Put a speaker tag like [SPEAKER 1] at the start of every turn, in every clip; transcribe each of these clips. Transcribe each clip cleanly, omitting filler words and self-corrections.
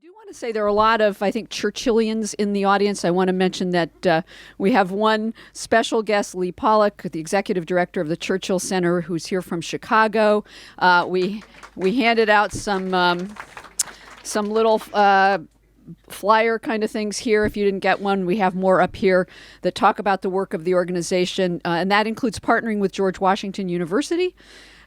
[SPEAKER 1] do want to say there are a lot of, I think, Churchillians in the audience. I want to mention that we have one special guest, Lee Pollock, the executive director of the Churchill Center, who's here from Chicago. We handed out some little flyer kind of things here. If you didn't get one, we have more up here that talk about the work of the organization, and that includes partnering with George Washington University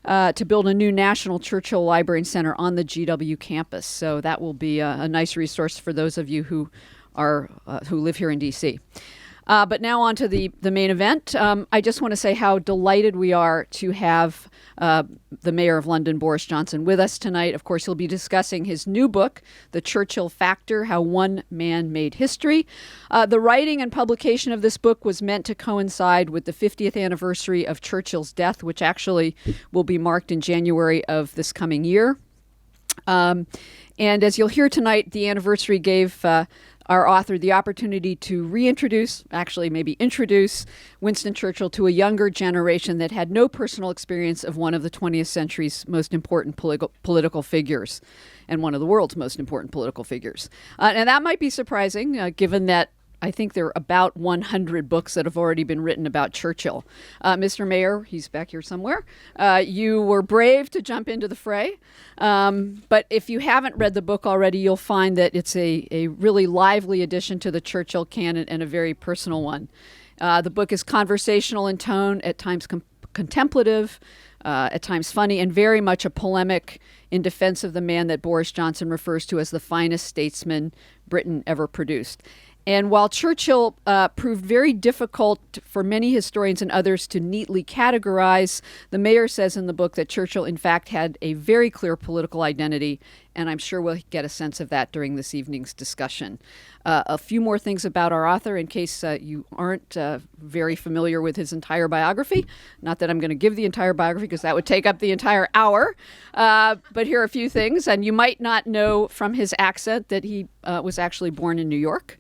[SPEAKER 1] to build a new National Churchill Library and Center on the GW campus. So that will be a nice resource for those of you who live here in D.C. But now on to the main event. I just want to say how delighted we are to have the Mayor of London, Boris Johnson, with us tonight. Of course, he'll be discussing his new book, The Churchill Factor, How One Man Made History. The writing and publication of this book was meant to coincide with the 50th anniversary of Churchill's death, which actually will be marked in January of this coming year. And as you'll hear tonight, the anniversary gave our author the opportunity to reintroduce, actually maybe introduce, Winston Churchill to a younger generation that had no personal experience of one of the 20th century's most important political figures and one of the world's most important political figures. And that might be surprising, given that I think there are about 100 books that have already been written about Churchill. Mr. Mayor, he's back here somewhere, you were brave to jump into the fray. But if you haven't read the book already, you'll find that it's a really lively addition to the Churchill canon and a very personal one. The book is conversational in tone, at times contemplative, at times funny, and very much a polemic in defense of the man that Boris Johnson refers to as the finest statesman Britain ever produced. And while Churchill proved very difficult for many historians and others to neatly categorize, the mayor says in the book that Churchill, in fact, had a very clear political identity, and I'm sure we'll get a sense of that during this evening's discussion. A few more things about our author in case you aren't very familiar with his entire biography. Not that I'm going to give the entire biography because that would take up the entire hour, but here are a few things. And you might not know from his accent that he was actually born in New York.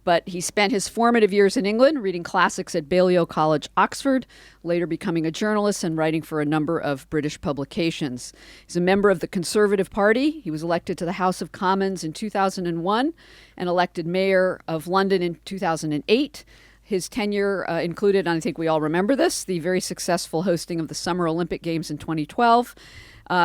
[SPEAKER 1] But he spent his formative years in England reading classics at Balliol College, Oxford, later becoming a journalist and writing for a number of British publications. He's a member of the Conservative Party. He was elected to the House of Commons in 2001 and elected mayor of London in 2008. His tenure included, and I think we all remember this, the very successful hosting of the Summer Olympic Games in 2012,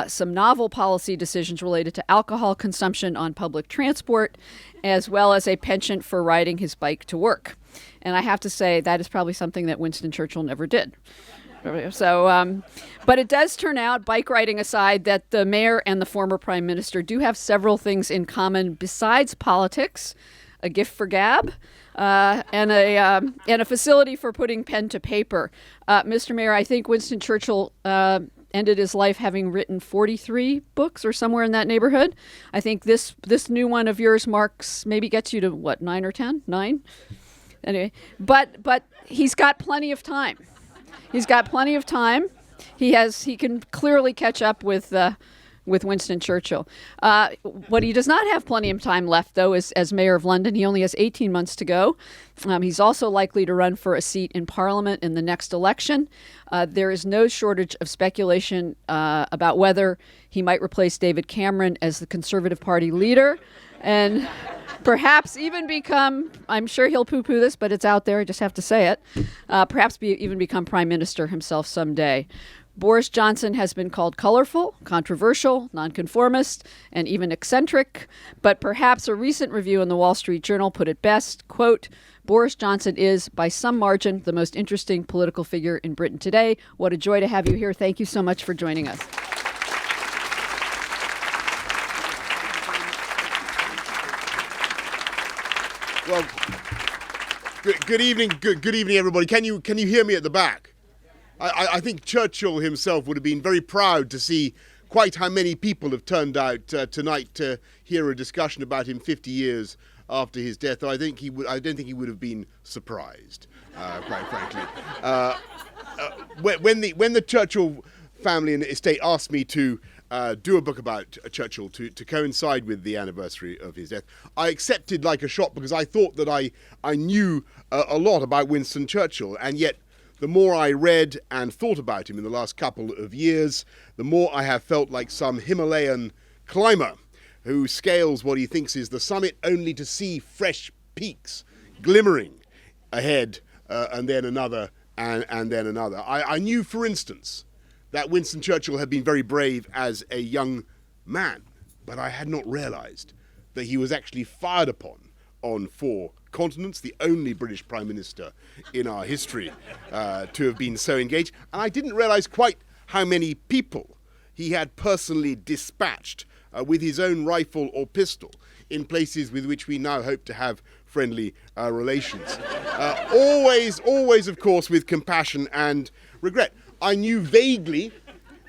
[SPEAKER 1] some novel policy decisions related to alcohol consumption on public transport, as well as a penchant for riding his bike to work. And I have to say that is probably something that Winston Churchill never did. So, but it does turn out, bike riding aside, that the mayor and the former prime minister do have several things in common besides politics: a gift for gab, and a facility for putting pen to paper. Mr. Mayor, I think Winston Churchill ended his life having written 43 books or somewhere in that neighborhood. I think this new one of yours, Mark's, maybe gets you to, what, 9 or 10? 9? Anyway, but he's got plenty of time. He's got plenty of time. He can clearly catch up with Winston Churchill. What he does not have plenty of time left, though, is as mayor of London. He only has 18 months to go. He's also likely to run for a seat in Parliament in the next election. There is no shortage of speculation about whether he might replace David Cameron as the Conservative Party leader and perhaps even become, I'm sure he'll poo-poo this, but it's out there, I just have to say it, perhaps even become prime minister himself someday. Boris Johnson has been called colorful, controversial, nonconformist, and even eccentric, but perhaps a recent review in the Wall Street Journal put it best, quote, Boris Johnson is, by some margin, the most interesting political figure in Britain today. What a joy to have you here. Thank you so much for joining us.
[SPEAKER 2] Well, good evening, everybody. Can you hear me at the back? I think Churchill himself would have been very proud to see quite how many people have turned out tonight to hear a discussion about him 50 years after his death. I don't think he would have been surprised, quite frankly. When the Churchill family and estate asked me to do a book about Churchill to coincide with the anniversary of his death, I accepted like a shot because I thought that I knew a lot about Winston Churchill, and yet the more I read and thought about him in the last couple of years, the more I have felt like some Himalayan climber who scales what he thinks is the summit only to see fresh peaks glimmering ahead, and then another, and then another. I knew, for instance, that Winston Churchill had been very brave as a young man, but I had not realised that he was actually fired upon on 4 continents, the only British Prime Minister in our history to have been so engaged. And I didn't realise quite how many people he had personally dispatched with his own rifle or pistol in places with which we now hope to have friendly relations. Always, of course, with compassion and regret. I knew vaguely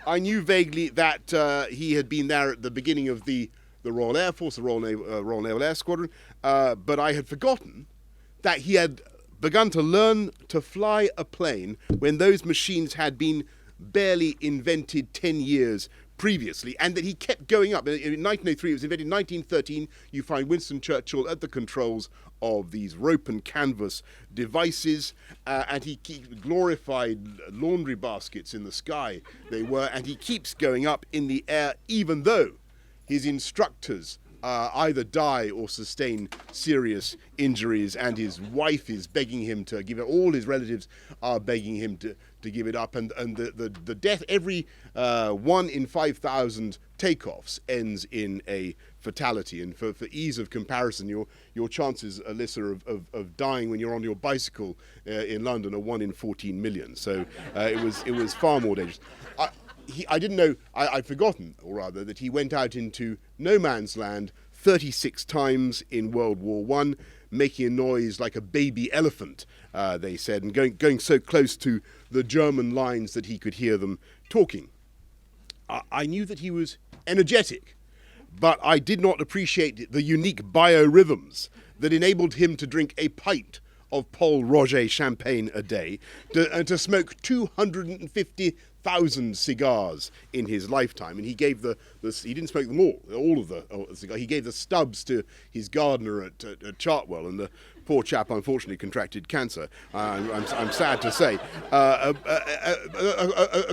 [SPEAKER 2] that he had been there at the beginning of the Royal Air Force, the Royal Naval Air Squadron, but I had forgotten that he had begun to learn to fly a plane when those machines had been barely invented 10 years previously, and that he kept going up. In 1903, it was invented. In 1913, you find Winston Churchill at the controls of these rope and canvas devices, and he glorified laundry baskets in the sky, they were, and he keeps going up in the air, even though his instructors either die or sustain serious injuries, and his wife is begging him to give it. All his relatives are begging him to give it up, and the death, every 1 in 5,000 takeoffs ends in a fatality. And for ease of comparison, your chances, Alyssa, of dying when you're on your bicycle in London are 1 in 14 million. So it was far more dangerous. I didn't know, I'd forgotten, or rather, that he went out into no man's land 36 times in World War I, making a noise like a baby elephant, they said, and going so close to the German lines that he could hear them talking. I knew that he was energetic, but I did not appreciate the unique biorhythms that enabled him to drink a pint of Paul Roger champagne a day, and to smoke 250,000 cigars in his lifetime. And he gave he didn't smoke them all of the cigars. He gave the stubs to his gardener at Chartwell, and the poor chap unfortunately contracted cancer. I'm sad to say. A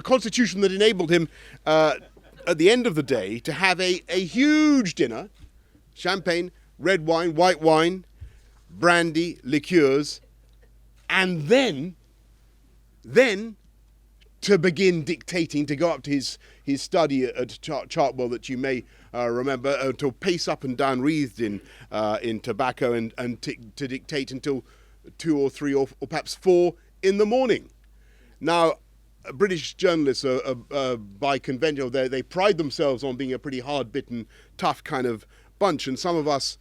[SPEAKER 2] constitution that enabled him, at the end of the day, to have a huge dinner, champagne, red wine, white wine, brandy, liqueurs, and then to begin dictating, to go up to his study at Chartwell that you may remember, to pace up and down wreathed in tobacco and to dictate until 2 or 3 or perhaps 4 in the morning. Now, British journalists are by convention, they pride themselves on being a pretty hard-bitten, tough kind of bunch, and some of us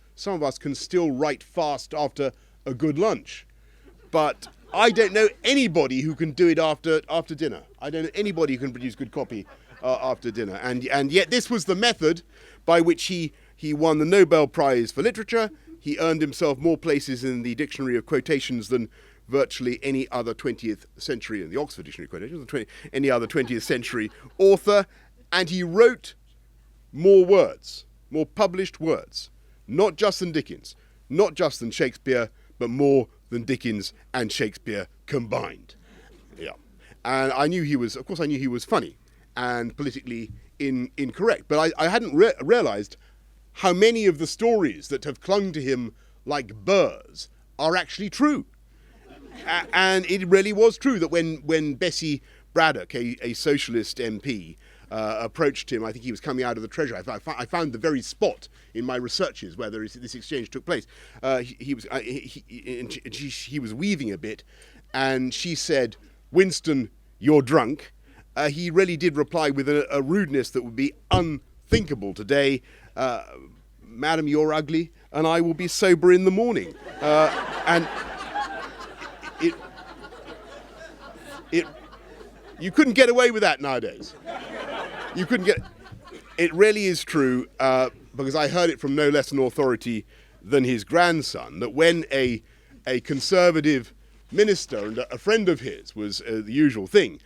[SPEAKER 2] can still write fast after a good lunch. But I don't know anybody who can do it after dinner. I don't know anybody who can produce good copy after dinner. And yet this was the method by which he won the Nobel Prize for Literature. He earned himself more places in the Dictionary of Quotations than virtually any other 20th century, in the Oxford Dictionary of Quotations, any other 20th century author. And he wrote more words, more published words, not just than Dickens, not just than Shakespeare, but more than Dickens and Shakespeare combined. Yeah. And I knew he was funny and politically incorrect, but I hadn't realised how many of the stories that have clung to him like burrs are actually true. And it really was true that when Bessie Braddock, a socialist MP, approached him, I think he was coming out of the Treasury. I found the very spot in my researches where this exchange took place. He was weaving a bit, and she said, "Winston, you're drunk." He really did reply with a rudeness that would be unthinkable today. "Madam, you're ugly, and I will be sober in the morning." And you couldn't get away with that nowadays. You couldn't get. It really is true, because I heard it from no less an authority than his grandson, that when a conservative minister and a friend of his was the usual thing,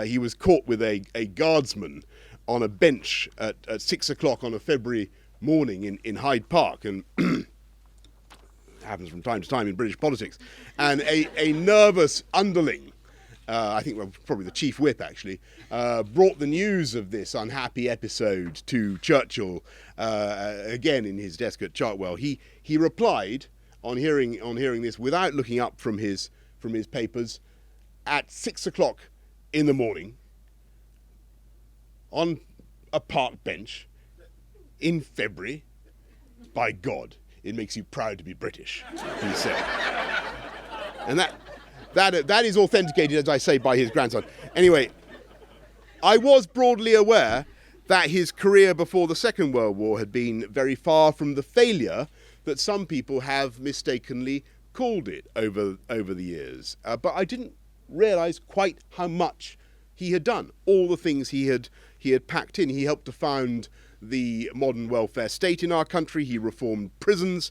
[SPEAKER 2] he was caught with a guardsman on a bench at 6 o'clock on a February morning in Hyde Park, and happens from time to time in British politics, and a nervous underling I think probably the chief whip actually, brought the news of this unhappy episode to Churchill again in his desk at Chartwell. He replied on hearing this without looking up from his papers at 6 o'clock in the morning on a park bench in February. By God, it makes you proud to be British, he said. And that is authenticated, as I say, by his grandson. Anyway, I was broadly aware that his career before the Second World War had been very far from the failure that some people have mistakenly called it over the years. But I didn't realise quite how much he had done, all the things he had packed in. He helped to found the modern welfare state in our country. He reformed prisons.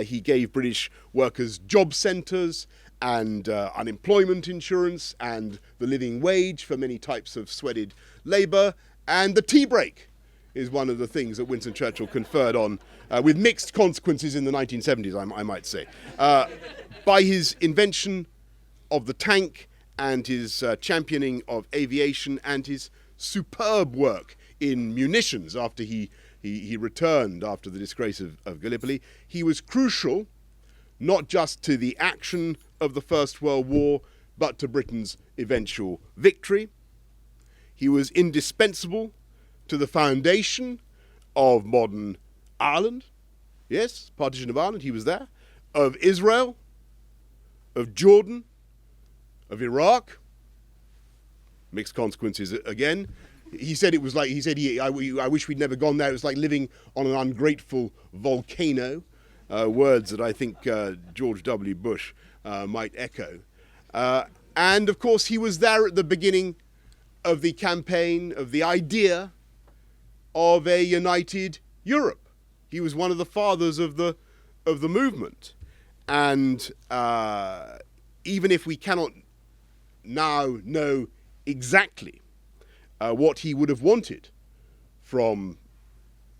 [SPEAKER 2] He gave British workers job centres and unemployment insurance and the living wage for many types of sweated labour. And the tea break is one of the things that Winston Churchill conferred on, with mixed consequences in the 1970s, I might say, by his invention of the tank and his championing of aviation and his superb work in munitions after he returned after the disgrace of Gallipoli. He was crucial not just to the action of the First World War, but to Britain's eventual victory. He was indispensable to the foundation of modern Ireland. Yes, partition of Ireland, he was there. Of Israel, of Jordan, of Iraq. Mixed consequences again. He said it was like, I wish we'd never gone there. It was like living on an ungrateful volcano. Words that I think George W. Bush might echo. And of course, he was there at the beginning of the campaign, of the idea of a united Europe. He was one of the fathers of the movement. And even if we cannot now know exactly what he would have wanted from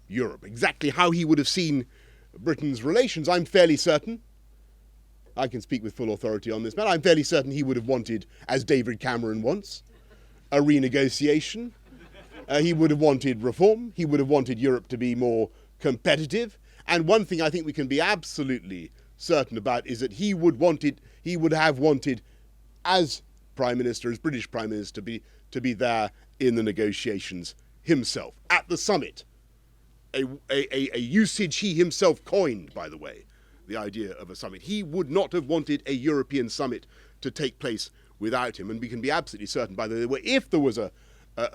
[SPEAKER 2] Europe, exactly how he would have seen Britain's relations, I'm fairly certain, I can speak with full authority on this matter, I'm fairly certain he would have wanted, as David Cameron wants, a renegotiation. He would have wanted reform. He would have wanted Europe to be more competitive. And one thing I think we can be absolutely certain about is that he would have wanted, as Prime Minister, as British Prime Minister, to be there in the negotiations himself, at the summit. A usage he himself coined, by the way, the idea of a summit. He would not have wanted a European summit to take place without him. And we can be absolutely certain, by the way, if there was a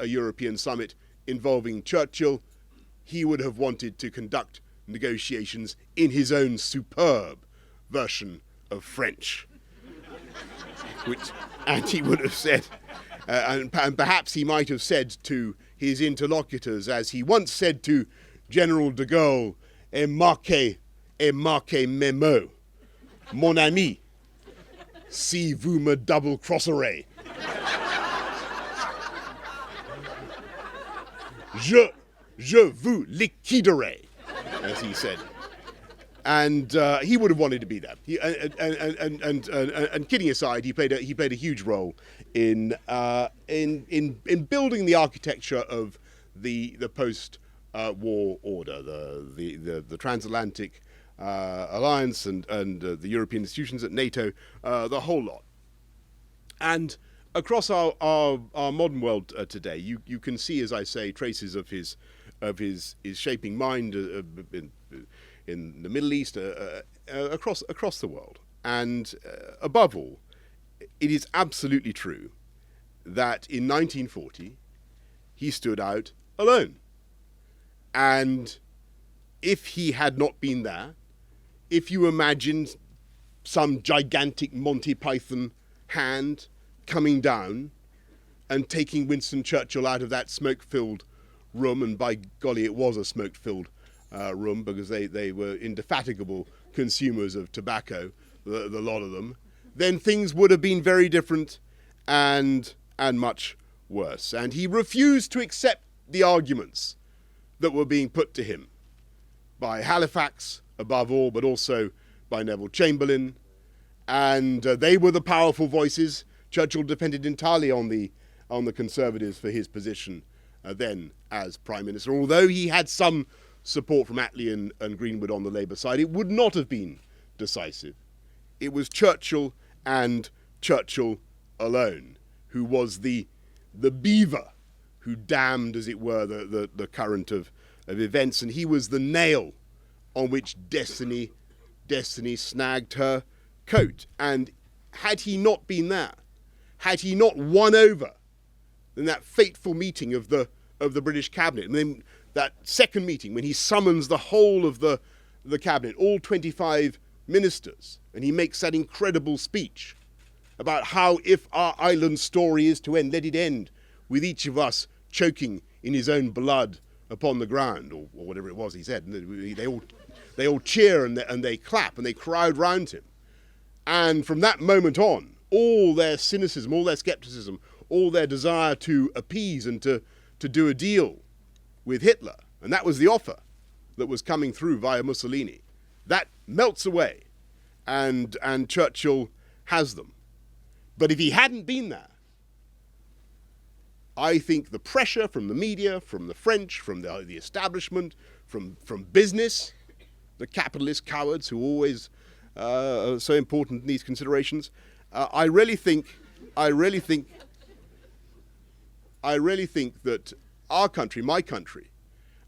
[SPEAKER 2] European summit involving Churchill, he would have wanted to conduct negotiations in his own superb version of French. And he would have said, and perhaps he might have said to his interlocutors, as he once said to General de Gaulle, et marquez mes mots, mon ami, si vous me double-crosserez. Je vous liquiderai, as he said. And he would have wanted to be there. And kidding aside, he played a huge role in building the architecture of the post-war order, the transatlantic alliance and the European institutions at NATO, the whole lot. And across our modern world today, you can see, as I say, traces of his shaping mind in the Middle East, across the world. And above all, it is absolutely true that in 1940, he stood out alone. And if he had not been there, if you imagined some gigantic Monty Python hand coming down and taking Winston Churchill out of that smoke-filled room, and by golly, it was a smoke-filled room, because they were indefatigable consumers of tobacco, the lot of them, then things would have been very different and much worse. And he refused to accept the arguments that were being put to him by Halifax, above all, but also by Neville Chamberlain. And they were the powerful voices Churchill depended entirely on the Conservatives for his position then as Prime Minister. Although he had some support from Attlee and Greenwood on the Labour side, it would not have been decisive. It was Churchill and Churchill alone who was the beaver who dammed, as it were, the current of events, and he was the nail on which destiny snagged her coat. And had he not been there, had he not won over in that fateful meeting of the British cabinet, and then that second meeting when he summons the whole of the cabinet, all 25 ministers, and he makes that incredible speech about how if our island story is to end, let it end with each of us choking in his own blood upon the ground, or whatever it was he said. And they all cheer and they clap and they crowd round him. And from that moment on, all their cynicism, all their skepticism, all their desire to appease and to do a deal with Hitler, and that was the offer that was coming through via Mussolini, that melts away, and Churchill has them. But if he hadn't been there, I think the pressure from the media, from the French, from the establishment, from business, the capitalist cowards who always are so important in these considerations, I really think that our country, my country,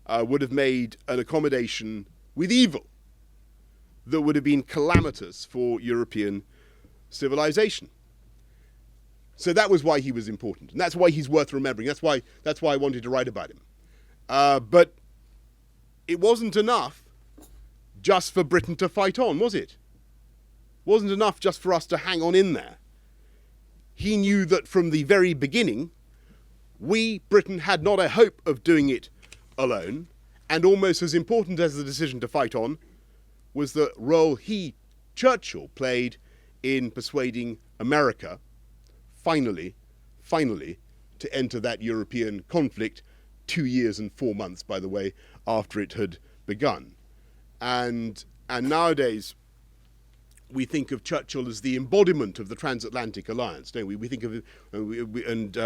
[SPEAKER 2] would have made an accommodation with evil that would have been calamitous for European civilization. So that was why he was important, and that's why he's worth remembering. That's why I wanted to write about him. But it wasn't enough just for Britain to fight on, was it? It wasn't enough just for us to hang on in there. He knew that from the very beginning, we, Britain, had not a hope of doing it alone, and almost as important as the decision to fight on was the role he, Churchill, played in persuading America finally, to enter that European conflict 2 years and 4 months, by the way, after it had begun. And nowadays, we think of Churchill as the embodiment of the transatlantic alliance, don't we? We think of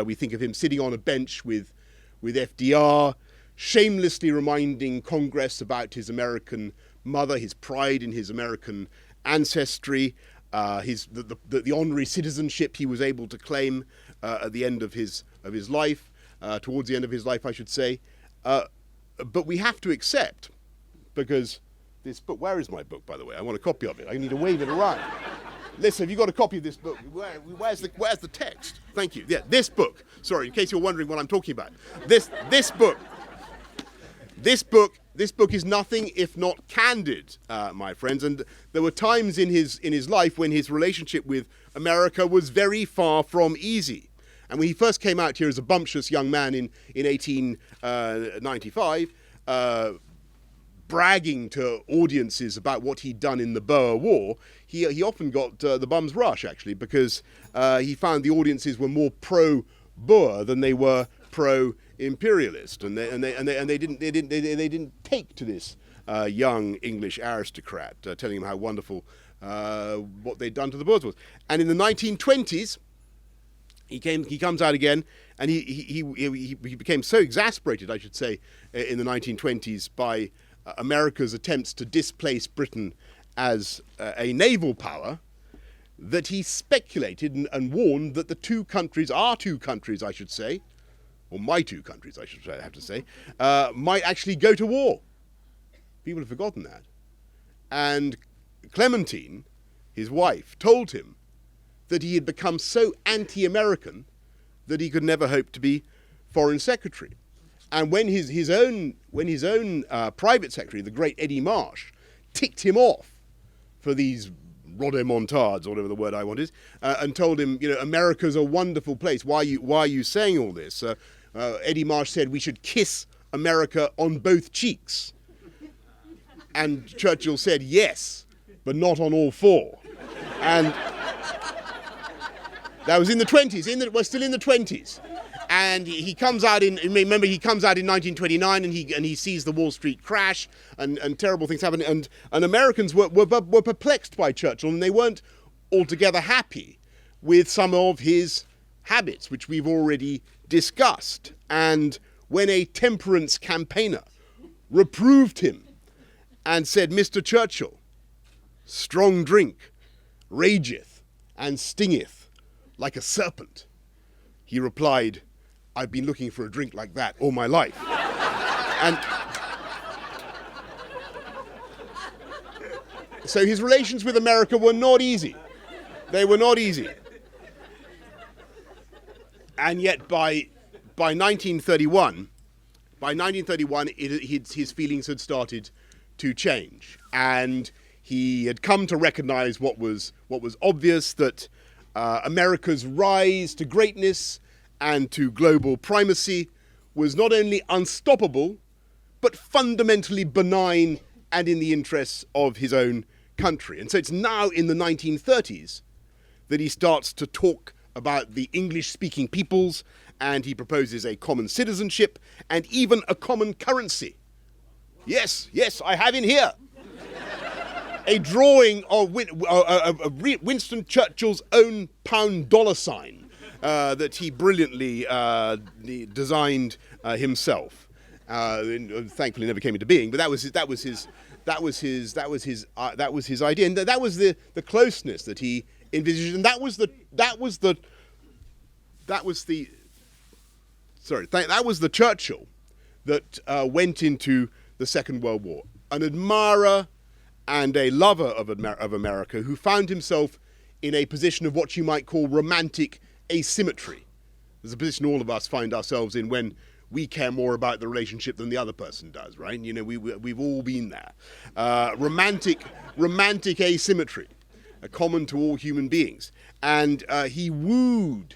[SPEAKER 2] we think of him sitting on a bench with FDR, shamelessly reminding Congress about his American mother, his pride in his American ancestry, the honorary citizenship he was able to claim at the end of his life, towards the end of his life, I should say. But we have to accept, because this book, where is my book, by the way? I want a copy of it. I need to wave it around. Listen, have you got a copy of this book? Where's the text? Thank you. Yeah, this book. Sorry, in case you're wondering what I'm talking about. This book. This book is nothing if not candid, my friends. And there were times in his life when his relationship with America was very far from easy. And when he first came out here as a bumptious young man in 1895, bragging to audiences about what he'd done in the Boer War, he often got the bum's rush, actually, because he found the audiences were more pro-Boer than they were pro-imperialist, and they didn't take to this young English aristocrat, telling him how wonderful what they'd done to the Boers was. And in the 1920s, he comes out again, and he became so exasperated, I should say, in the 1920s by America's attempts to displace Britain as a naval power, that he speculated and warned that our two countries, I should say, or my two countries, I should have to say, might actually go to war. People have forgotten that. And Clementine, his wife, told him that he had become so anti-American that he could never hope to be Foreign Secretary. And when his own private secretary, the great Eddie Marsh, ticked him off for these rodomontards, or whatever the word I want is, and told him, America's a wonderful place. Why are you saying all this? Eddie Marsh said we should kiss America on both cheeks. And Churchill said yes, but not on all four. And that was in the 20s. We're still in the 20s. And he comes out in 1929, and he sees the Wall Street crash, and terrible things happen. And Americans were perplexed by Churchill, and they weren't altogether happy with some of his habits, which we've already discussed. And when a temperance campaigner reproved him and said, "Mr. Churchill, strong drink rageth and stingeth like a serpent," he replied, "I've been looking for a drink like that all my life." And so his relations with America were not easy. They were not easy. And yet by 1931, his feelings had started to change. And he had come to recognize what was obvious, that America's rise to greatness and to global primacy was not only unstoppable, but fundamentally benign and in the interests of his own country. And so it's now in the 1930s that he starts to talk about the English-speaking peoples, and he proposes a common citizenship and even a common currency. Yes, I have in here a drawing of Winston Churchill's own pound dollar sign that he brilliantly designed himself. Thankfully, never came into being, but that was his idea, and that was the closeness that he envisaged, and that was the Churchill that went into the Second World War, an admirer and a lover of America, who found himself in a position of what you might call romantic asymmetry. There's a position all of us find ourselves in when we care more about the relationship than the other person does, right? You know, we've all been there. Romantic asymmetry, common to all human beings. And he wooed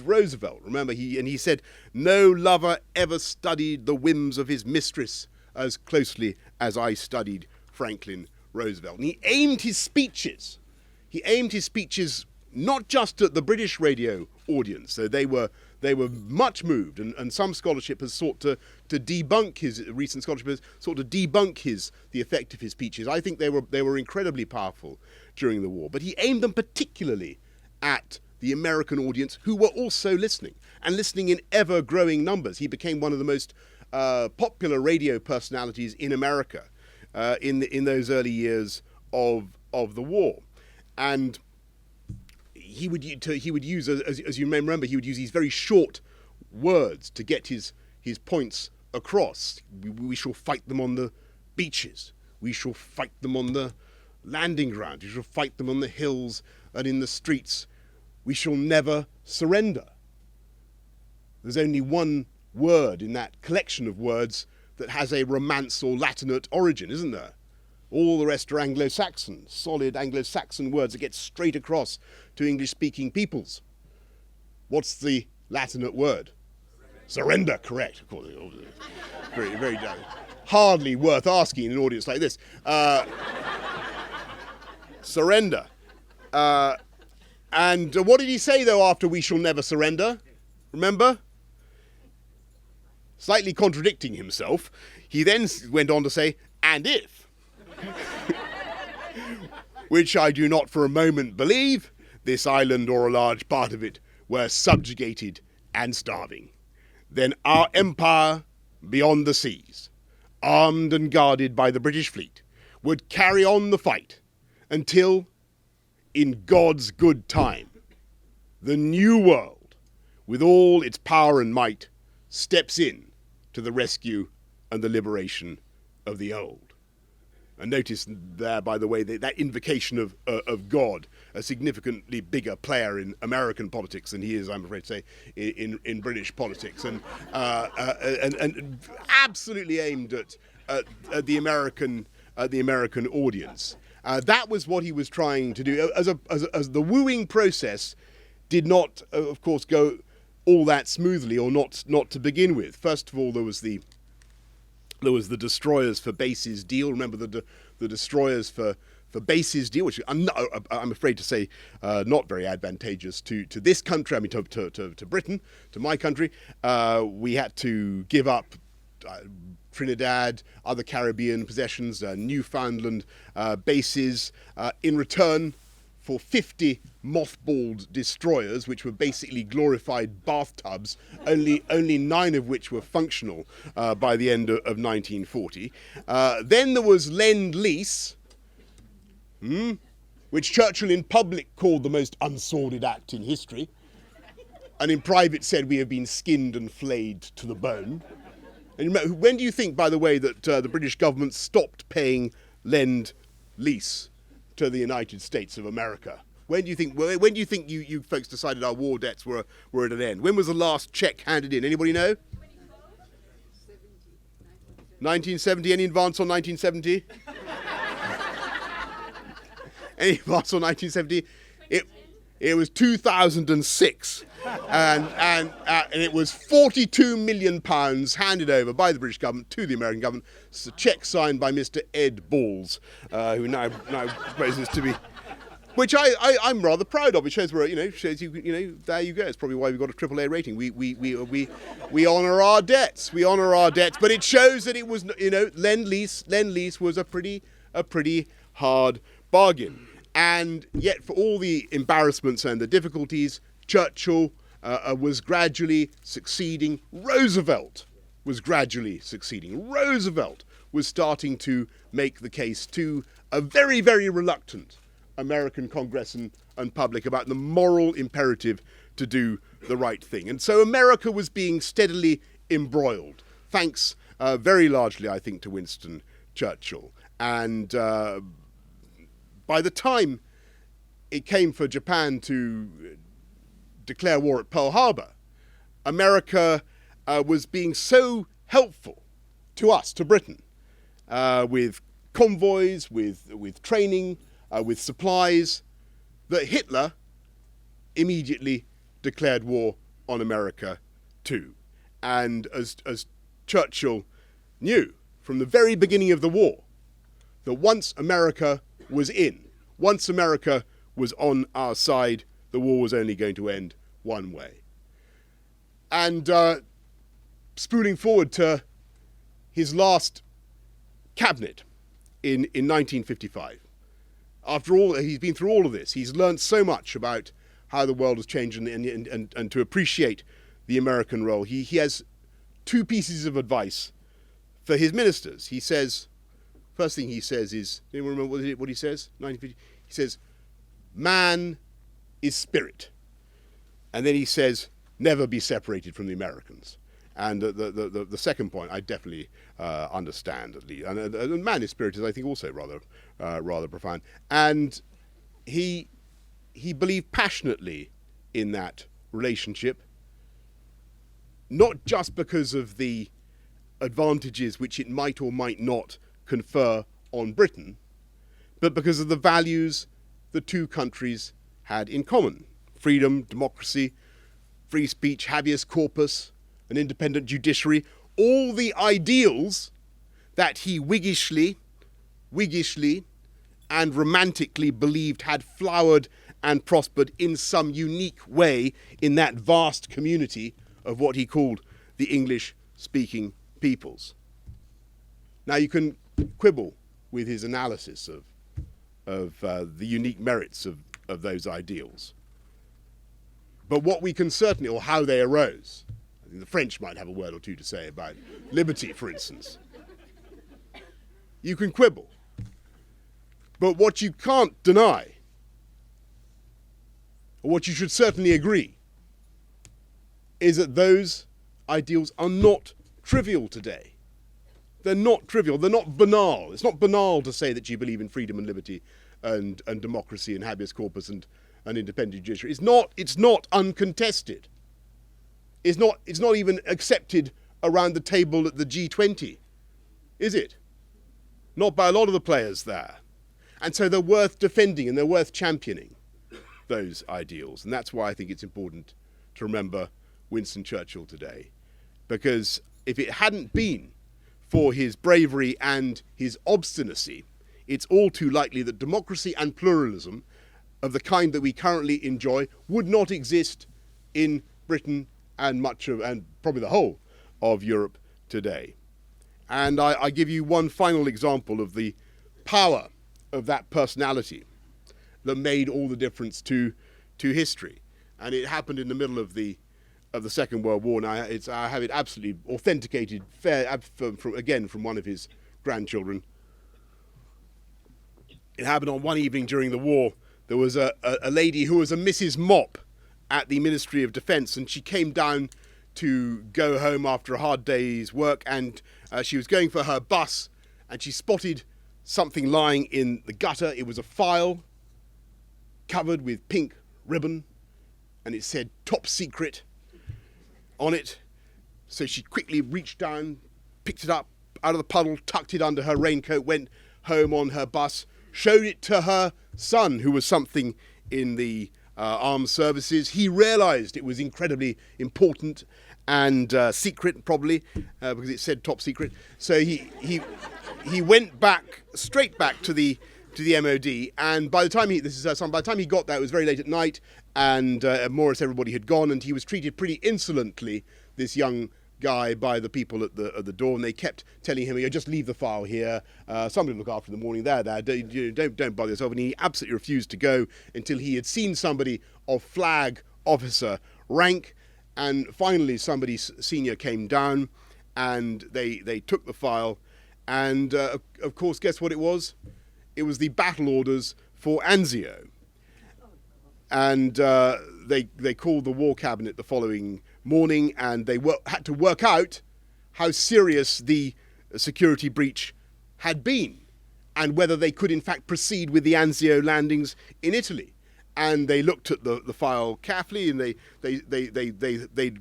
[SPEAKER 2] Roosevelt. Remember, he said, "No lover ever studied the whims of his mistress as closely as I studied Franklin Roosevelt." And he aimed his speeches not just at the British radio audience. So they were much moved, and some scholarship has sought to debunk the effect of his speeches. I think they were incredibly powerful during the war, but he aimed them particularly at the American audience, who were also listening, and listening in ever-growing numbers. He became one of the most popular radio personalities in America in those early years of the war. And he would use, as you may remember, he would use these very short words to get his points across. We shall fight them on the beaches. We shall fight them on the landing ground. We shall fight them on the hills and in the streets. We shall never surrender. There's only one word in that collection of words that has a Romance or Latinate origin, isn't there? All the rest are Anglo-Saxon, solid Anglo-Saxon words that get straight across to English-speaking peoples. What's the Latinate word? Surrender, correct. Of course, very, very hardly worth asking in an audience like this. Surrender. And what did he say, though, after "we shall never surrender"? Remember? Slightly contradicting himself, he then went on to say, "and if," which I do not for a moment believe, "this island or a large part of it were subjugated and starving, then our empire beyond the seas, armed and guarded by the British fleet, would carry on the fight until, in God's good time, the new world, with all its power and might, steps in to the rescue and the liberation of the old." And notice there, by the way, that invocation of God, a significantly bigger player in American politics than he is, I'm afraid to say, in British politics, and absolutely aimed at the American audience. That was what he was trying to do. As the wooing process did not, of course, go all that smoothly, or not to begin with. First of all, there was the destroyers for bases deal. Remember the destroyers for bases deal, which I'm afraid to say not very advantageous to this country. I mean, to Britain, to my country. We had to give up Trinidad, other Caribbean possessions, Newfoundland bases in return for 50 mothballed destroyers, which were basically glorified bathtubs, only 9 of which were functional by the end of 1940. Then there was Lend-Lease, which Churchill in public called the most unsordid act in history, and in private said we have been skinned and flayed to the bone. And remember, when do you think, by the way, that the British government stopped paying Lend-Lease to the United States of America? When do you think you folks decided our war debts were at an end? When was the last check handed in? Anybody know? 1970. Any advance on 1970? Any advance on 1970? It was 2006, and it was £42 million handed over by the British government to the American government. It's a cheque signed by Mr. Ed Balls, who now proposes to be, which I'm rather proud of. It shows shows you there you go. It's probably why we've got a AAA rating. We honour our debts. We honour our debts, but it shows that it was Lend-Lease was a pretty hard bargain. And yet, for all the embarrassments and the difficulties, Churchill was gradually succeeding. Roosevelt was gradually succeeding. Roosevelt was starting to make the case to a very, very reluctant American Congress and public about the moral imperative to do the right thing. And so America was being steadily embroiled, thanks very largely, I think, to Winston Churchill. And by the time it came for Japan to declare war at Pearl Harbor, America was being so helpful to us, to Britain, with convoys, with training, with supplies, that Hitler immediately declared war on America too. And as Churchill knew from the very beginning of the war, that once America was in, once America was on our side, the war was only going to end one way. And spooling forward to his last cabinet in 1955, after all, he's been through all of this. He's learned so much about how the world has changed and to appreciate the American role. He has 2 pieces of advice for his ministers. He says, first thing he says is, anyone remember what he says? 1950. He says, man is spirit. And then he says, never be separated from the Americans. And the second point I definitely understand, at least. And man is spirit is, I think, also rather profound. And he believed passionately in that relationship, not just because of the advantages which it might or might not confer on Britain, but because of the values the 2 countries had in common: freedom, democracy, free speech, habeas corpus, an independent judiciary, all the ideals that he wiggishly and romantically believed had flowered and prospered in some unique way in that vast community of what he called the English-speaking peoples. Now, you can quibble with his analysis of the unique merits of those ideals. But what we can certainly, or how they arose, I think the French might have a word or two to say about liberty, for instance. You can quibble. But what you can't deny, or what you should certainly agree, is that those ideals are not trivial today. They're not trivial. They're not banal. It's not banal to say that you believe in freedom and liberty and democracy and habeas corpus and an independent judiciary. It's not uncontested. It's not even accepted around the table at the G20, is it? Not by a lot of the players there. And so they're worth defending and they're worth championing, those ideals. And that's why I think it's important to remember Winston Churchill today. Because if it hadn't been for his bravery and his obstinacy, it's all too likely that democracy and pluralism of the kind that we currently enjoy would not exist in Britain and probably the whole of Europe today. And I give you one final example of the power of that personality. that made all the difference to history. And it happened in the middle of the Second World War. And I have it absolutely authenticated, from one of his grandchildren. It happened on one evening during the war. There was a lady who was a Mrs. Mop at the Ministry of Defence, and she came down to go home after a hard day's work, and she was going for her bus, and she spotted something lying in the gutter. It was a file covered with pink ribbon, and it said "Top Secret" on it. So she quickly reached down, picked it up out of the puddle, tucked it under her raincoat, went home on her bus, showed it to her son, who was something in the armed services. He realised it was incredibly important and secret, probably, because it said top secret. So he went straight back to the MOD, and by the time by the time he got there, it was very late at night, and more or less everybody had gone, and he was treated pretty insolently, this young guy, by the people at the door, and they kept telling him, just leave the file here, somebody will look after in the morning, there, don't bother yourself. And he absolutely refused to go until he had seen somebody of flag officer rank, and finally somebody senior came down, and they took the file, and of course, guess what it was? It was the battle orders for Anzio. And they called the War Cabinet the following morning, and they had to work out how serious the security breach had been, and whether they could in fact proceed with the Anzio landings in Italy. And they looked at the file carefully, and they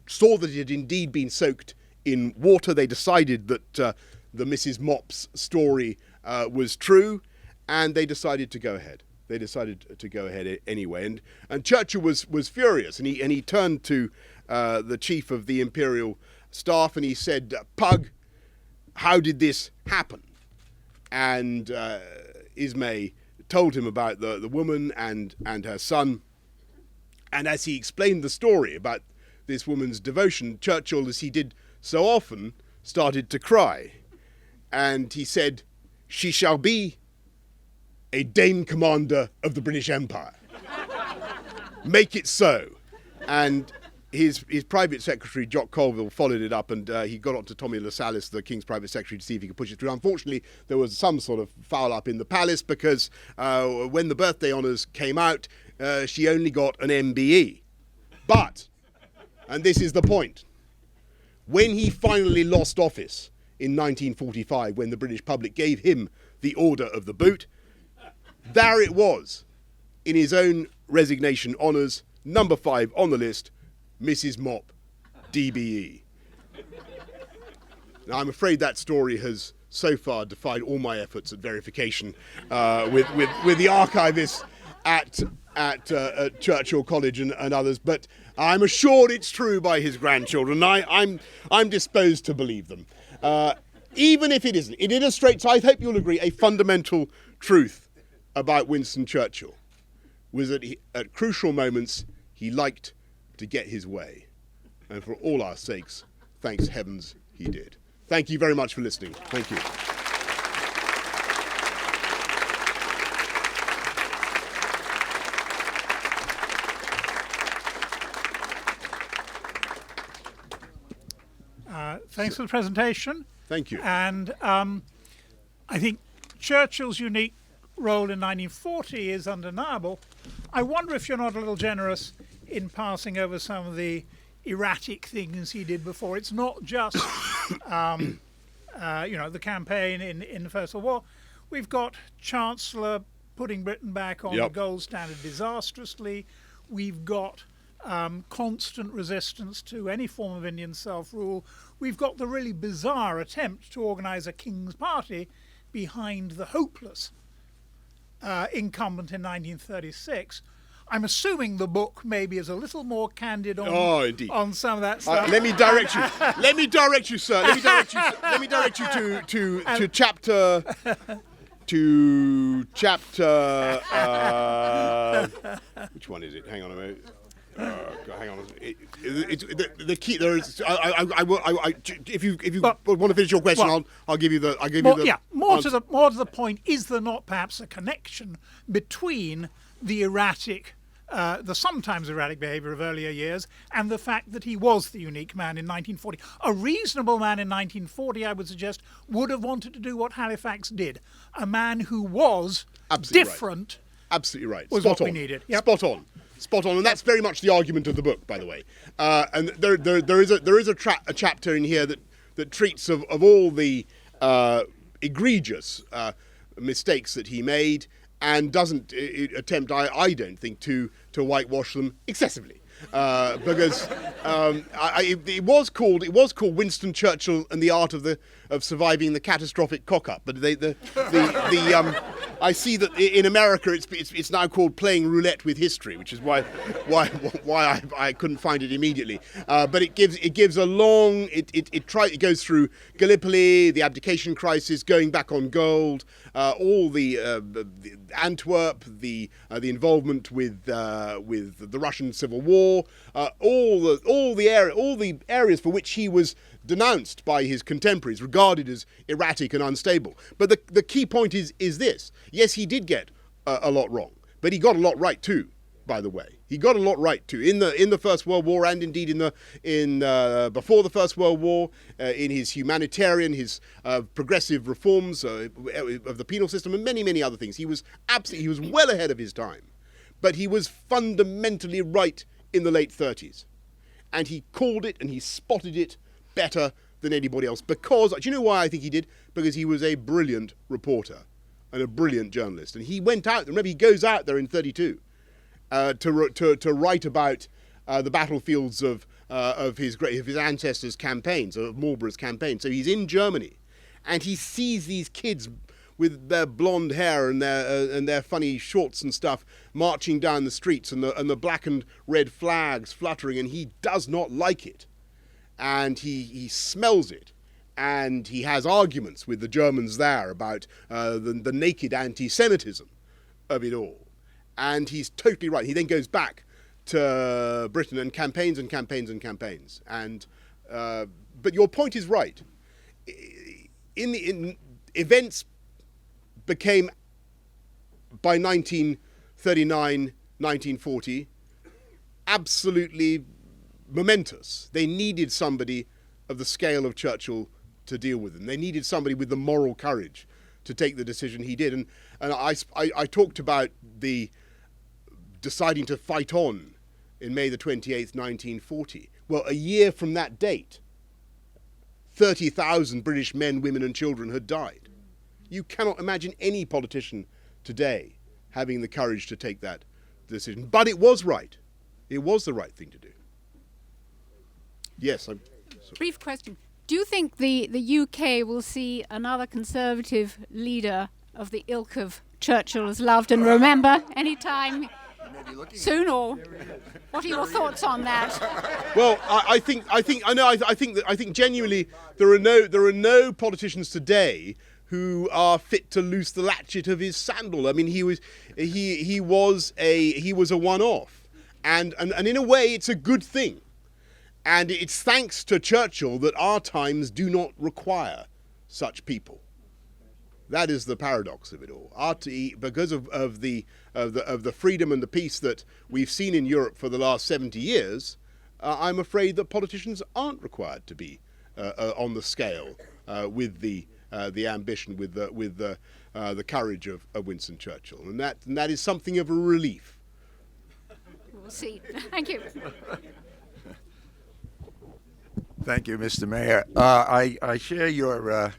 [SPEAKER 2] saw that it had indeed been soaked in water. They decided that the Mrs. Mop's story was true, and they decided to go ahead. They decided to go ahead anyway, and Churchill was furious, and he turned to the chief of the Imperial Staff, and he said, "Pug, how did this happen?" And Ismay told him about the woman and her son, and as he explained the story about this woman's devotion, Churchill, as he did so often, started to cry, and he said, "She shall be a Dame Commander of the British Empire. Make it so." And his private secretary, Jock Colville, followed it up, and he got on to Tommy Lascelles, the King's private secretary, to see if he could push it through. Unfortunately, there was some sort of foul-up in the palace, because when the birthday honours came out, she only got an MBE. But, and this is the point, when he finally lost office in 1945, when the British public gave him the Order of the Boot, there it was, in his own resignation honours, number 5 on the list, Mrs. Mop, DBE. Now, I'm afraid that story has so far defied all my efforts at verification with the archivists at Churchill College and others, but I'm assured it's true by his grandchildren. I'm disposed to believe them. Even if it isn't, it illustrates, I hope you'll agree, a fundamental truth about Winston Churchill, was that at crucial moments he liked to get his way. And for all our sakes, thanks heavens he did. Thank you very much for listening. Thank you.
[SPEAKER 3] Thanks for the presentation.
[SPEAKER 2] Thank you.
[SPEAKER 3] And I think Churchill's unique role in 1940 is undeniable. I wonder if you're not a little generous in passing over some of the erratic things he did before. It's not just, the campaign in the First World War. We've got Chancellor putting Britain back on the gold standard disastrously. We've got constant resistance to any form of Indian self-rule. We've got the really bizarre attempt to organise a King's Party behind the hopeless incumbent in 1936. I'm assuming the book maybe is a little more candid on some of that stuff.
[SPEAKER 2] Let me direct you. Let me direct you, sir. Let me direct you to chapter. Which one is it? Hang on a minute. Hang on. The key there is. If you want to finish your question, I'll give you the.
[SPEAKER 3] More to the point. Is there not perhaps a connection between the sometimes erratic behaviour of earlier years, and the fact that he was the unique man in 1940. A reasonable man in 1940, I would suggest, would have wanted to do what Halifax did. A man who was
[SPEAKER 2] Absolutely
[SPEAKER 3] different.
[SPEAKER 2] Right. Absolutely right.
[SPEAKER 3] Was
[SPEAKER 2] Spot
[SPEAKER 3] what
[SPEAKER 2] on.
[SPEAKER 3] we needed. Yep.
[SPEAKER 2] Spot on. Spot on. And that's very much the argument of the book, by the way. And there is a chapter in here that treats of all the egregious mistakes that he made, and doesn't attempt, I don't think, to whitewash them excessively, because it was called Winston Churchill and the Art of Surviving the Catastrophic Cock-Up. But I see that in America it's now called Playing Roulette with History, which is why I couldn't find it immediately. But it gives a long it goes through Gallipoli, the abdication crisis, going back on gold, all the Antwerp, the involvement with the Russian Civil War, all the areas for which he was denounced by his contemporaries, regarded as erratic and unstable. But the key point is this: yes, he did get a lot wrong, but he got a lot right too. By the way, he got a lot right too in the First World War, and indeed in before the First World War, in his humanitarian, his progressive reforms of the penal system, and many other things. He was well ahead of his time, but he was fundamentally right in the late 30s, and he called it and he spotted it better than anybody else. Because, do you know why I think he did? Because he was a brilliant reporter and a brilliant journalist, and he went out. Remember, he goes out there in 32. To write about the battlefields of his ancestors' campaigns, of Marlborough's campaign. So he's in Germany, and he sees these kids with their blonde hair and their funny shorts and stuff marching down the streets, and the black and red flags fluttering, and he does not like it, and he smells it. And he has arguments with the Germans there about the naked anti-Semitism of it all. And he's totally right. He then goes back to Britain and campaigns and campaigns and campaigns. And but your point is right. Events became, by 1939, 1940, absolutely momentous. They needed somebody of the scale of Churchill to deal with them. They needed somebody with the moral courage to take the decision he did. And I talked about the deciding to fight on in May the 28th, 1940. Well, a year from that date, 30,000 British men, women and children had died. You cannot imagine any politician today having the courage to take that decision. But it was right. It was the right thing to do. Yes.
[SPEAKER 4] Brief question. Do you think the UK will see another Conservative leader of the ilk of Churchill as loved and remember anytime soon, or what are your thoughts on that?
[SPEAKER 2] Well, I think genuinely there are no politicians today who are fit to loose the latchet of his sandal. I mean, he was a one-off, and in a way, it's a good thing. And it's thanks to Churchill that our times do not require such people. That is the paradox of it all. Because of the freedom and the peace that we've seen in Europe for the last 70 years, I'm afraid that politicians aren't required to be on the scale with the ambition, with the courage of Winston Churchill, and that is something of a relief.
[SPEAKER 4] We'll see. Thank you.
[SPEAKER 5] Thank you, Mr. Mayor. I share your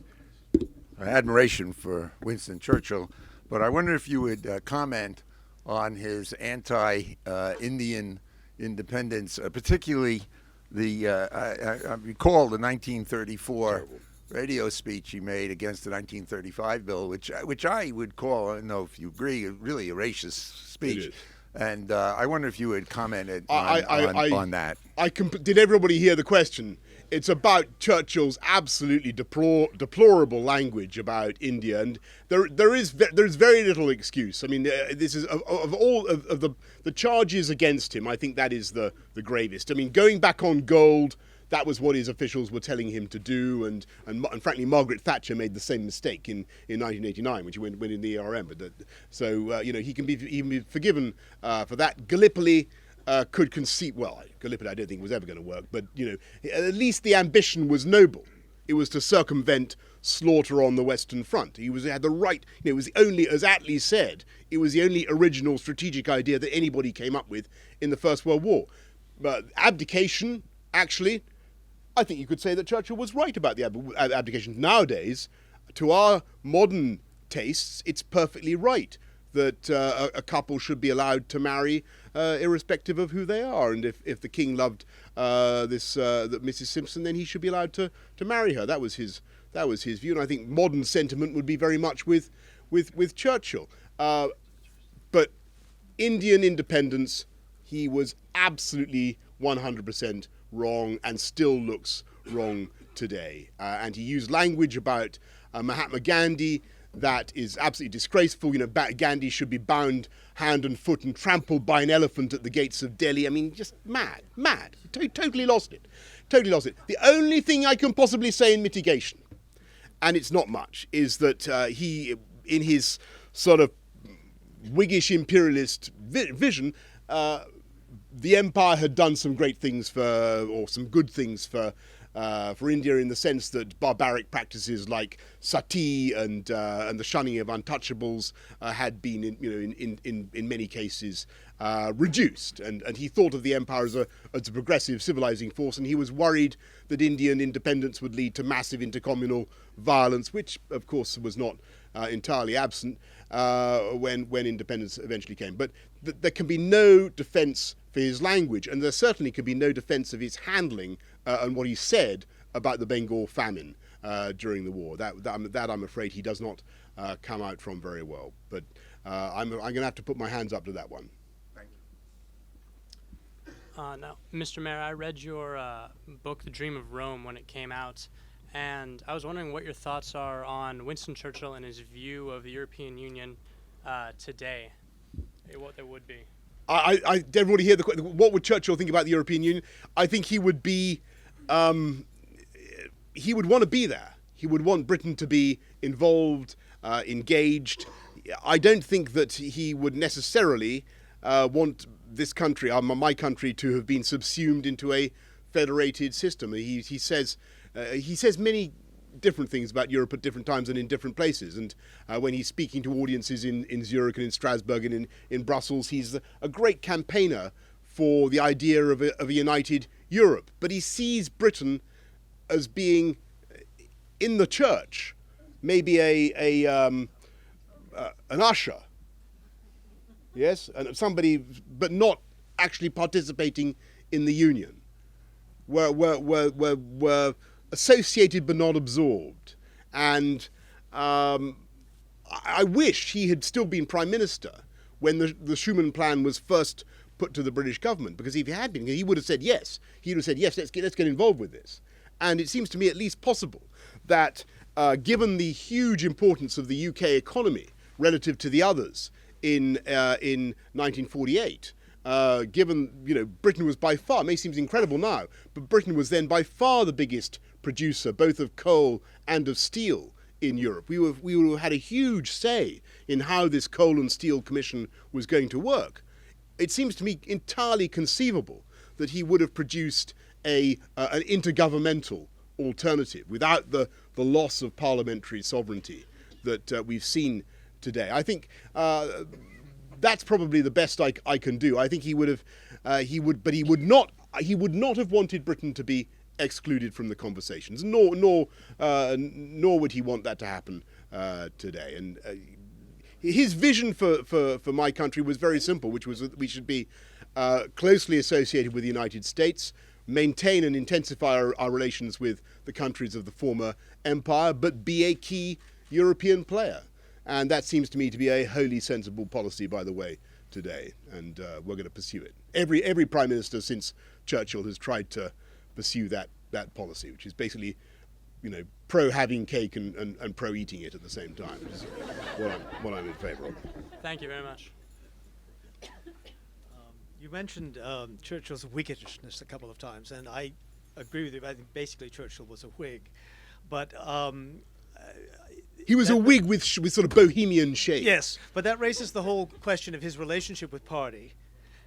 [SPEAKER 5] admiration for Winston Churchill, but I wonder if you would comment on his anti-Indian independence, particularly I recall the 1934 radio speech he made against the 1935 bill, which I would call, I don't know if you agree, really a racist speech. And I wonder if you would comment on that.
[SPEAKER 2] Did everybody hear the question? It's about Churchill's absolutely deplorable language about India, and there's very little excuse. I mean, this is of all of the charges against him, I think that is the gravest. I mean, going back on gold, that was what his officials were telling him to do, and frankly, Margaret Thatcher made the same mistake in 1989 when she went in the ERM. But he can be forgiven for that. Gallipoli could conceive. Well, Gallipoli I don't think was ever going to work, but at least the ambition was noble. It was to circumvent slaughter on the Western Front. He had the right. It was the only, as Attlee said, it was the only original strategic idea that anybody came up with in the First World War. But abdication, actually, I think you could say that Churchill was right about the abdication. Nowadays, to our modern tastes, it's perfectly right that a couple should be allowed to marry irrespective of who they are. And if the king loved Mrs. Simpson, then he should be allowed to marry her. That was his view. And I think modern sentiment would be very much with Churchill. But Indian independence, he was absolutely 100% wrong and still looks wrong today. And he used language about Mahatma Gandhi that is absolutely disgraceful. Gandhi should be bound hand and foot and trampled by an elephant at the gates of Delhi. I mean, just mad. Totally lost it. The only thing I can possibly say in mitigation, and it's not much, is that he, in his sort of Whiggish imperialist vision, the empire had done some great things or some good things for India, in the sense that barbaric practices like sati and the shunning of untouchables had been, in many cases reduced, and he thought of the empire as a progressive civilizing force, and he was worried that Indian independence would lead to massive intercommunal violence, which of course was not entirely absent when independence eventually came. But there can be no defense for his language, and there certainly could be no defense of his handling and what he said about the Bengal famine during the war. That I'm afraid he does not come out from very well. But I'm going to have to put my hands up to that one.
[SPEAKER 5] Thank you.
[SPEAKER 6] Now, Mr. Mayor, I read your book, The Dream of Rome, when it came out, and I was wondering what your thoughts are on Winston Churchill and his view of the European Union today, what there would be.
[SPEAKER 2] I didn't really hear the question. What would Churchill think about the European Union? I think he would be, he would want to be there. He would want Britain to be involved, engaged. I don't think that he would necessarily want this country, my country, to have been subsumed into a federated system. He says many different things about Europe at different times and in different places. And when he's speaking to audiences in Zurich and in Strasbourg and in Brussels, he's a great campaigner for the idea of a united Europe. But he sees Britain as being in the church, maybe an usher, yes, and somebody, but not actually participating in the union. We're associated but not absorbed. And I wish he had still been Prime Minister when the Schuman Plan was first put to the British government, because if he had been, he would have said yes. He would have said, yes, let's get involved with this. And it seems to me at least possible that given the huge importance of the UK economy relative to the others in 1948, given, Britain was by far, it may seem incredible now, but Britain was then by far the biggest producer, both of coal and of steel in Europe. We would have had a huge say in how this Coal and Steel Commission was going to work. It seems to me entirely conceivable that he would have produced an intergovernmental alternative without the loss of parliamentary sovereignty that we've seen today. I think that's probably the best I can do. I think he would have, he would not have wanted Britain to be excluded from the conversations, nor would he want that to happen today. And his vision for my country was very simple, which was that we should be closely associated with the United States, maintain and intensify our relations with the countries of the former empire, but be a key European player. And that seems to me to be a wholly sensible policy, by the way, today. And we're going to pursue it. Every Prime Minister since Churchill has tried to pursue that policy, which is basically, pro having cake and pro eating it at the same time, which is what I'm in favour of.
[SPEAKER 6] Thank you very much.
[SPEAKER 7] You mentioned Churchill's Whiggishness a couple of times, and I agree with you. I think basically Churchill was a Whig, but
[SPEAKER 2] he was a Whig with sort of bohemian shades.
[SPEAKER 7] yes, but that raises the whole question of his relationship with party,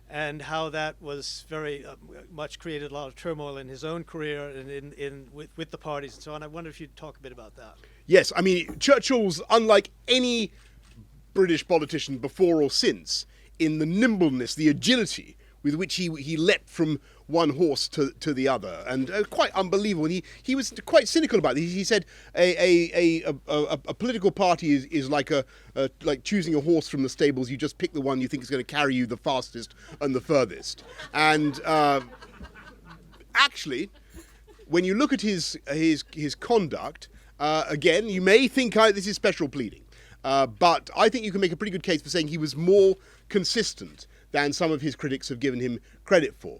[SPEAKER 7] and how that was very much created a lot of turmoil in his own career and with the parties and so on. I wonder if you'd talk a bit about that.
[SPEAKER 2] Yes, I mean, Churchill's unlike any British politician before or since in the nimbleness, the agility with which he leapt from one horse to the other, and quite unbelievable. He was quite cynical about this. He said a political party is like like choosing a horse from the stables. You just pick the one you think is going to carry you the fastest and the furthest. And actually, when you look at his conduct, again, you may think this is special pleading, but I think you can make a pretty good case for saying he was more consistent than some of his critics have given him credit for.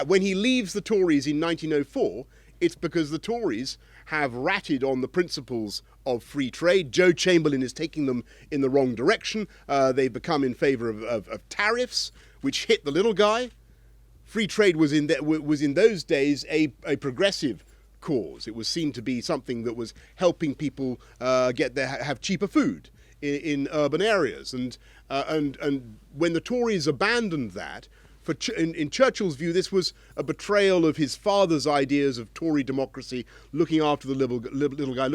[SPEAKER 2] When he leaves the Tories in 1904, it's because the Tories have ratted on the principles of free trade. Joe Chamberlain is taking them in the wrong direction. They've become in favour of tariffs, which hit the little guy. Free trade was in those days a progressive cause. It was seen to be something that was helping people have cheaper food in urban areas, and when the Tories abandoned that, in Churchill's view, this was a betrayal of his father's ideas of Tory democracy, looking after the little guy,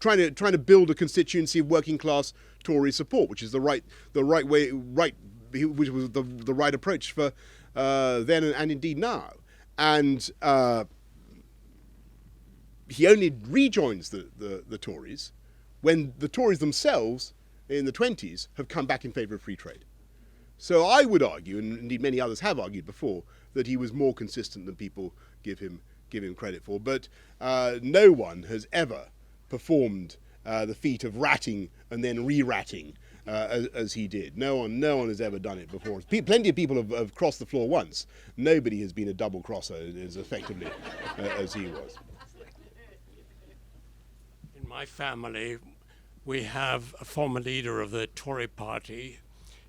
[SPEAKER 2] trying to build a constituency of working class Tory support, which is the right way, which was the right approach for then and indeed now, and he only rejoins the Tories when the Tories themselves, in the 20s, have come back in favour of free trade. So I would argue, and indeed many others have argued before, that he was more consistent than people give him credit for. But no one has ever performed the feat of ratting and then re-ratting as he did. No one has ever done it before. Plenty of people have crossed the floor once. Nobody has been a double crosser as effectively as he was.
[SPEAKER 8] In my family, we have a former leader of the Tory party.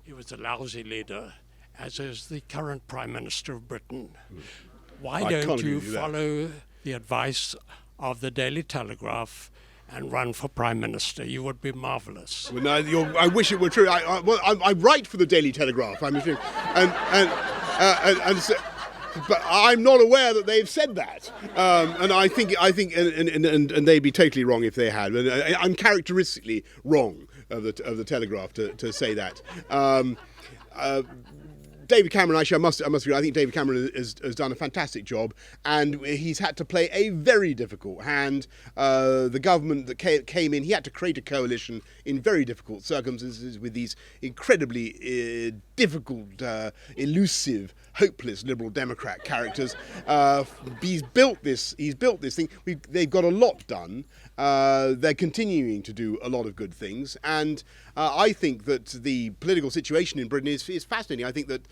[SPEAKER 8] He was a lousy leader, as is the current Prime Minister of Britain. Why don't you follow the advice of the Daily Telegraph and run for Prime Minister? You would be marvellous.
[SPEAKER 2] Well, no, I wish it were true. I write for the Daily Telegraph, I'm assuming, and so, but I'm not aware that they've said that, and I think, and they'd be totally wrong if they had. Uncharacteristically wrong of the Telegraph to say that. David Cameron, actually, I must agree. I think David Cameron has done a fantastic job, and he's had to play a very difficult hand. The government that came in, he had to create a coalition in very difficult circumstances with these incredibly difficult, elusive, hopeless Liberal Democrat characters. He's built this thing. They've got a lot done. They're continuing to do a lot of good things, and I think that the political situation in Britain is fascinating. I think that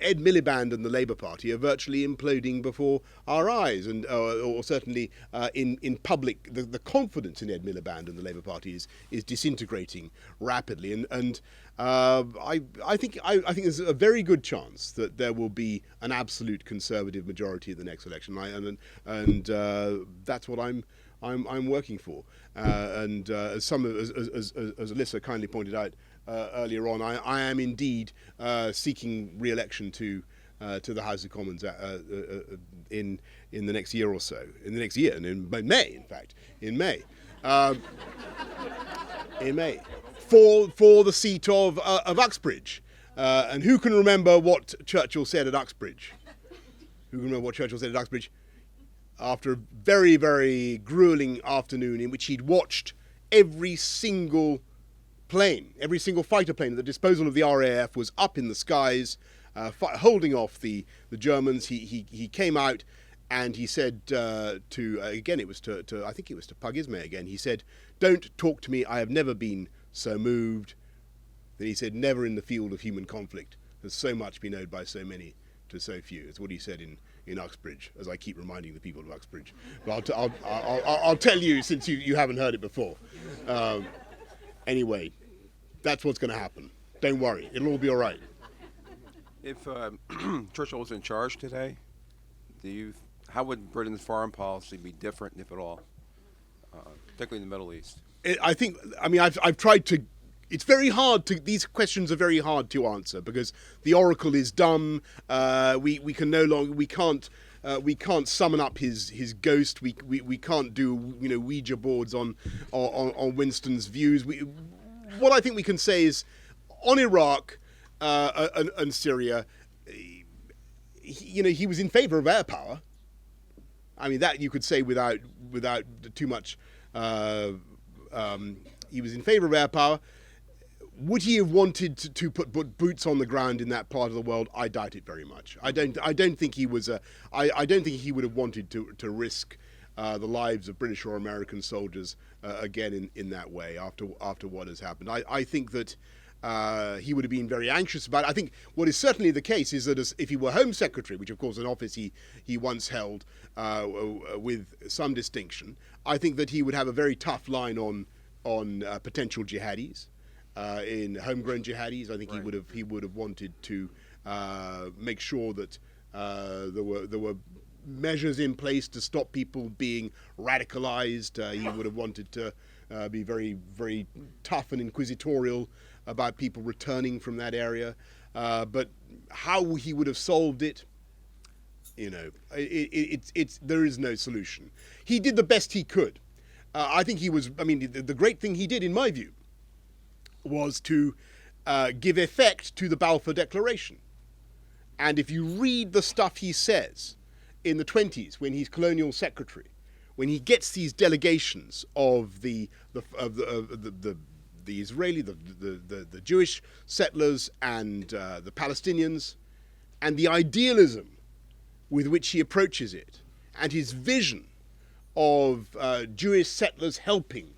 [SPEAKER 2] Ed Miliband and the Labour Party are virtually imploding before our eyes, and or certainly in public, the confidence in Ed Miliband and the Labour Party is disintegrating rapidly, and I think there's a very good chance that there will be an absolute Conservative majority at the next election, and that's what I'm working for, and as Alyssa kindly pointed out earlier on, I am indeed seeking re-election to the House of Commons in the next year or so, in the next year, and in May, in fact, in May, for the seat of Uxbridge, and who can remember what Churchill said at Uxbridge? Who can remember what Churchill said at Uxbridge? After a very, very grueling afternoon in which he'd watched every single fighter plane at the disposal of the RAF was up in the skies, holding off the Germans. He came out and he said I think it was to Pug Ismay again, he said, "Don't talk to me, I have never been so moved." Then he said, "Never in the field of human conflict has so much been owed by so many to so few." It's what he said in Uxbridge, as I keep reminding the people of Uxbridge. But I'll tell you, since you haven't heard it before. Anyway, that's what's going to happen. Don't worry, it'll all be all right.
[SPEAKER 9] If Churchill was in charge today, how would Britain's foreign policy be different, if at all, particularly in the Middle East?
[SPEAKER 2] I've tried to. It's very hard to. These questions are very hard to answer because the oracle is dumb. We can no longer. We can't summon up his ghost. We can't do Ouija boards on Winston's views. What I think we can say is on Iraq and Syria. He was in favour of air power. I mean, that you could say without too much. He was in favour of air power. Would he have wanted to put boots on the ground in that part of the world? I doubt it very much. I don't think he was. I don't think he would have wanted to risk the lives of British or American soldiers again in that way after what has happened. I think that he would have been very anxious about it. I think what is certainly the case is that if he were Home Secretary, which of course an office he once held with some distinction, I think that he would have a very tough line on potential jihadis. In homegrown jihadis, I think he would have wanted to make sure that there were measures in place to stop people being radicalized. He would have wanted to be very, very tough and inquisitorial about people returning from that area. But how he would have solved it, there is no solution. He did the best he could. I think he was. I mean, the great thing he did, in my view, was to give effect to the Balfour Declaration. And if you read the stuff he says in the 1920s, when he's colonial secretary, when he gets these delegations of the Israeli, the Jewish settlers and the Palestinians, and the idealism with which he approaches it, and his vision of Jewish settlers helping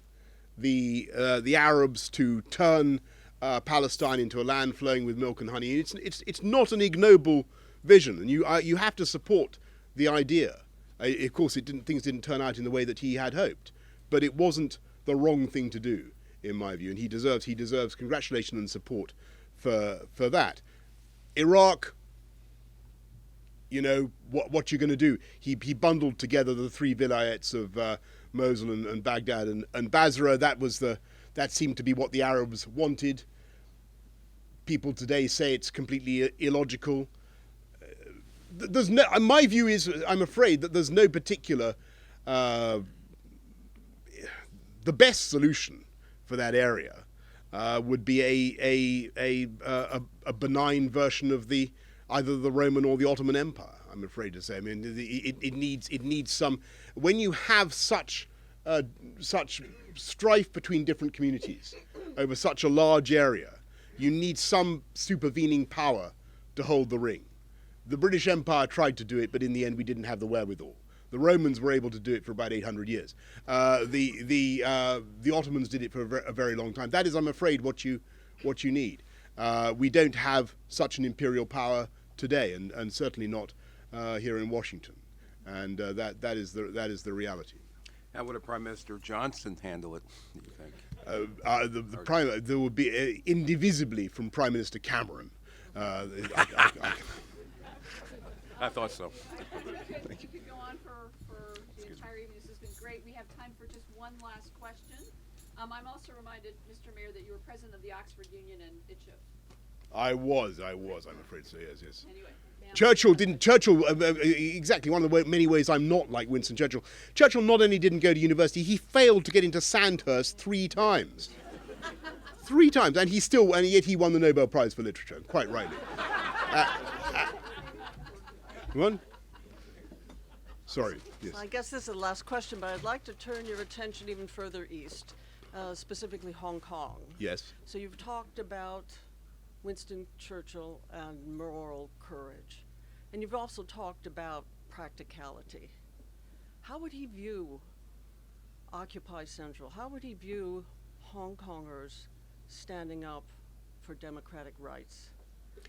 [SPEAKER 2] the Arabs to turn Palestine into a land flowing with milk and honey. It's not an ignoble vision, and you have to support the idea. Of course, things didn't turn out in the way that he had hoped, but it wasn't the wrong thing to do, in my view, and he deserves congratulation and support for that. Iraq, what you're going to do? He bundled together the three vilayets of Mosul and Baghdad and Basra. That seemed to be what the Arabs wanted. People today say it's completely illogical. My view is, I'm afraid that there's no particular. The best solution for that area would be a benign version of either the Roman or the Ottoman Empire. I'm afraid to say. I mean, it needs some. When you have such strife between different communities over such a large area, you need some supervening power to hold the ring. The British Empire tried to do it, but in the end, we didn't have the wherewithal. The Romans were able to do it for about 800 years. The Ottomans did it for a very long time. That is, I'm afraid, what you need. We don't have such an imperial power today, and certainly not here in Washington. And that is the reality.
[SPEAKER 9] How would a Prime Minister Johnson handle it, do you think?
[SPEAKER 2] There would be indivisibly from Prime Minister Cameron.
[SPEAKER 9] I thought so.
[SPEAKER 1] Thank you. We could go on for the entire evening. This has been great. We have time for just one last question. I'm also reminded, Mr. Mayor, that you were president of the Oxford Union, and it shows.
[SPEAKER 2] I was, I'm afraid to say, yes.
[SPEAKER 1] Anyway.
[SPEAKER 2] Churchill, exactly one of the many ways I'm not like Winston Churchill. Churchill not only didn't go to university, he failed to get into Sandhurst 3 times. 3 times, and yet he won the Nobel Prize for Literature, quite rightly. One? Sorry, yes.
[SPEAKER 10] I guess this is the last question, but I'd like to turn your attention even further east, specifically Hong Kong.
[SPEAKER 2] Yes.
[SPEAKER 10] So you've talked about Winston Churchill and moral courage, and you've also talked about practicality. How would he view Occupy Central? How would he view Hong Kongers standing up for democratic rights?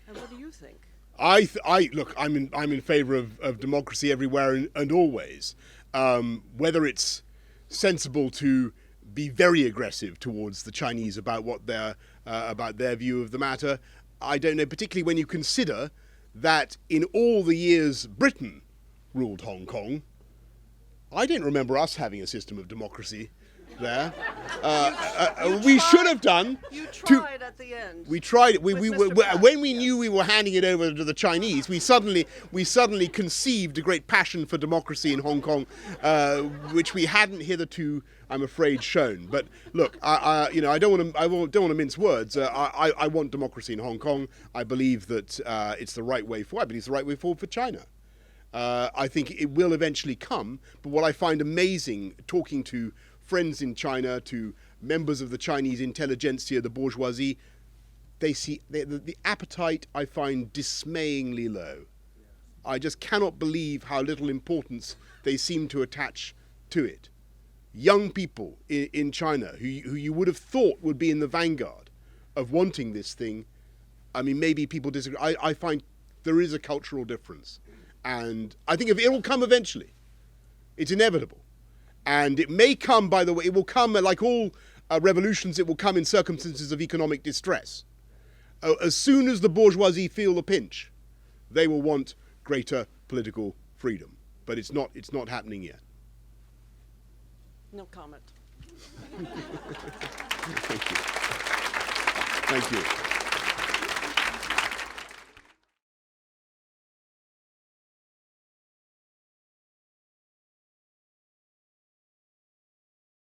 [SPEAKER 10] And what do you think?
[SPEAKER 2] Look, I'm in favour of democracy everywhere and always. Whether it's sensible to be very aggressive towards the Chinese about their view of the matter, I don't know. Particularly when you consider that in all the years Britain ruled Hong Kong. I didn't remember us having a system of democracy there. We should have done.
[SPEAKER 10] You tried at the end.
[SPEAKER 2] We tried it.
[SPEAKER 10] With Mr. Pratt,
[SPEAKER 2] When we knew we were handing it over to the Chinese, we suddenly conceived a great passion for democracy in Hong Kong, which we hadn't hitherto, I'm afraid, shown. But look, I don't want to mince words. I want democracy in Hong Kong. I believe that it's the right way forward. I believe it's the right way forward for China. I think it will eventually come. But what I find amazing, talking to friends in China, to members of the Chinese intelligentsia, the bourgeoisie, they see the appetite, I find, dismayingly low. I just cannot believe how little importance they seem to attach to it. Young people in China who you would have thought would be in the vanguard of wanting this thing, I mean, maybe people disagree. I find there is a cultural difference. And I think it will come eventually. It's inevitable. And it may come, by the way, it will come, like all revolutions, it will come in circumstances of economic distress. As soon as the bourgeoisie feel the pinch, they will want greater political freedom. But it's not happening yet.
[SPEAKER 10] No comment.
[SPEAKER 2] Thank you. Thank you.